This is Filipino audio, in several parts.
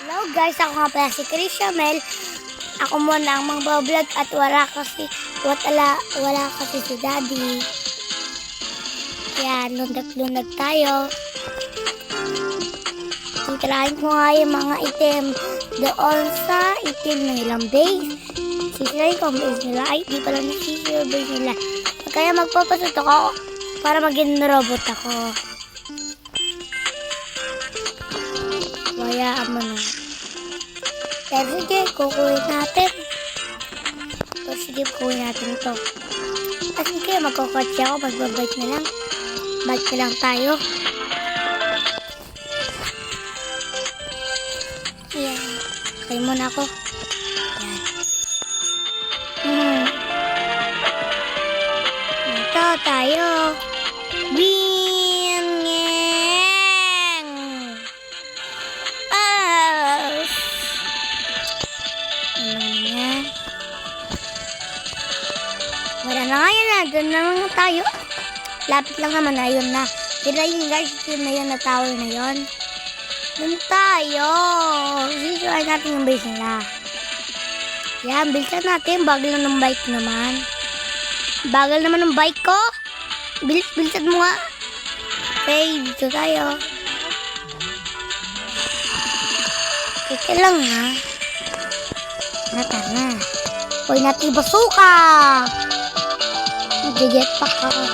Hello guys, ako nga pala si Krisha Mel. Ako muna ang mag-vlog at wala kasi si Daddy. Kaya lundag tayo. Titirahin ko nga yung mga item doon sa item ng ilang base. Sisirahin ko ang base nila. Ay, di pala nasisira yung base nila. Kaya magpapasot ako para maging robot ako. Hayaan mo na. Pero sige, kukuhin natin. O sige, kukuhin natin ito. At sige, magkukotse ako. Magbabike na lang. Bike na lang tayo. Ayan. Kaya muna ako. Ayan. Ito tayo. Wala na nga yun na. Doon na nga tayo. Lapit lang naman na yun na. Tira yun guys. Yun na yun na tower na yun. Doon tayo. Sisirain natin yung base nila. Yan. Bilisan natin. Bagal na ng bike naman. Bagal naman ng bike ko. Bilisan mo nga. Okay. Dito tayo. Teka lang ha. Tara na. Huwag natin basuka. Mag-jetpack ako.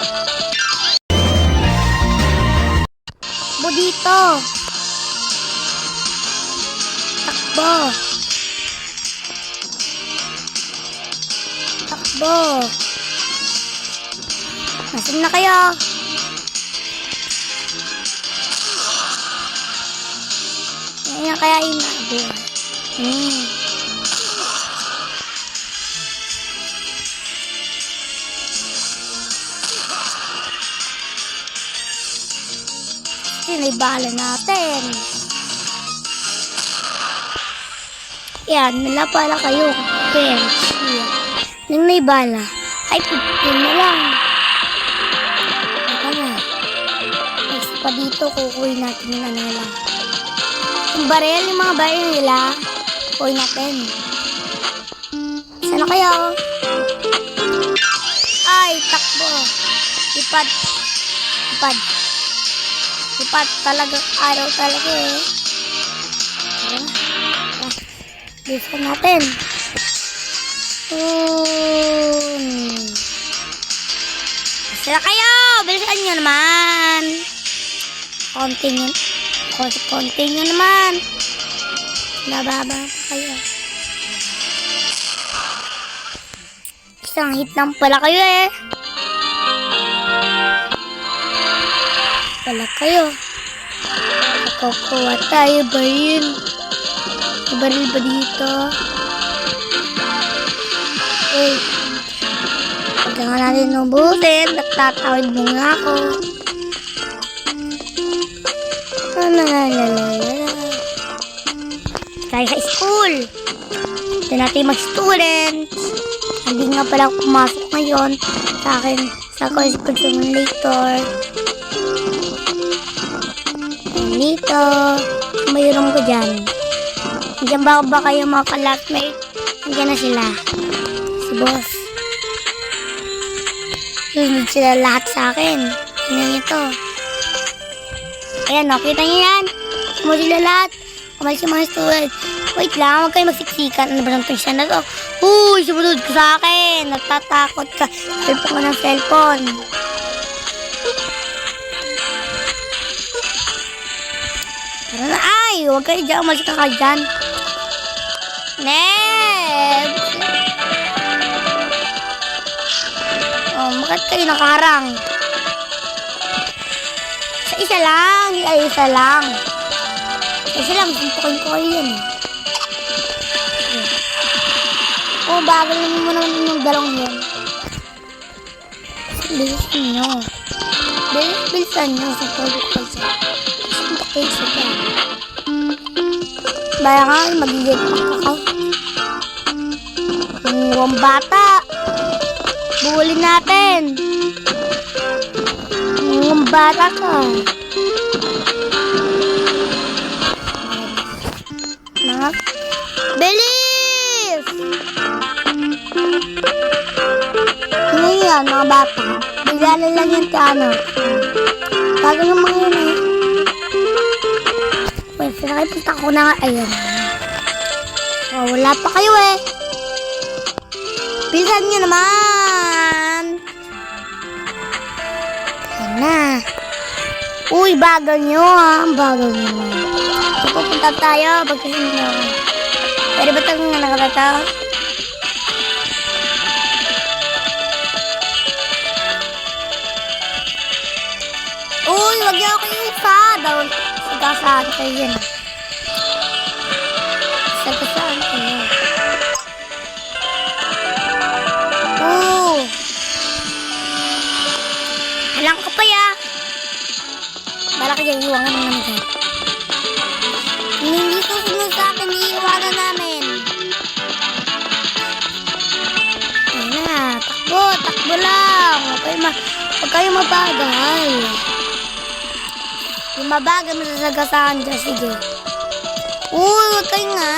Takbo dito. Takbo. Takbo. Nasaan na kayo? Yan kaya inabi. Sinibala natin. Yan, nila pala kayo. Friends. Nang naibala. Ay, pipin na lang. Ito na. Next pa dito, kukuhin natin yung ano nila. Yung baril, yung mga baril nila, kukuhin natin. Sana kayo? Ay, takbo. Ipad. Lipat talaga, araw talaga eh. Bilisan natin. Sila kayo! Bilisan nyo naman. Konti nyo naman. Nababa pa kayo. Isang hit lang pala kayo eh. Wala kayo. Kukuha tayo baril. May baril ba dito? Wait. Huwag nga natin nubusin. Nagtatawid mo nga ako. Tayo sa school. Ito natin mag-students. Hindi nga pala ako pumasok ngayon sa akin sa school simulator. Dito, mayroon ko dyan. Diyan ba kayo mga ka-classmate? Diyan na sila. Si boss. Sunod sila lahat sa akin. Tingnan nyo to. Ayan o, kita nyo yan? Sumunod sila lahat. Kumalis yung mga student. Wait lang, huwag kayo magsiksikan. Ano ba naman siya na to? Uy, sumunod ka sa akin. Nagtatakot ka. Cellphone ko ng cellphone. Ay, huwag kayo dyan. Umalis ka dyan. Next! Oh, bakit kayo nakaharang? Sa isa lang. Ay, isa lang. Isa lang. Suntukin ko kayo yan. Oh, bagal naman mo naman yung dalawang yan. Bilisan nyo. Bilisan nyo. Suntukin ko kayo. Suntukin ko kayo. Baya nga, mag-jetpack ako. Yung bata. Buulin natin. Yung bata ka. angat. Bilis! Ano yan, mga bata? Bigla lang yan ano. Bago ng mga yun eh. Wait, sinakipunta ko na nga. Ayun. Oh, wala pa kayo eh. Bilisan nyo naman. Ayan na. Uy, bagal nyo ha. Bagal nyo. Pupunta tayo. Pagkasin nyo. Pwede ba itong nakakata? Uy, wag niyo ako yung isa. Sagasaan kayo yan. Sagasaan kayo. Alang ka pa ya. Bala ka dyan, iwangan mo naman dyan. Hindi susunod sa akin, iiwanan namin. Ayan na, takbo, takbo lang. Huwag kayo mabagal. Yung mabagal, masasagasaan dyan, sige. Uy, huwag kayo nga.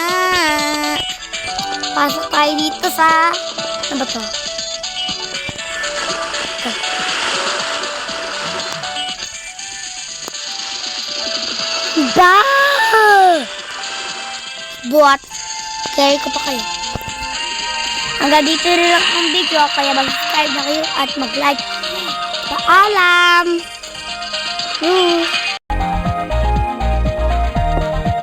Pasok tayo dito sa... Ano ba to? Buat, carry ko pa kayo. Hanggang dito rin lang ang video, kaya mag-subscribe na kayo at mag-like. Paalam!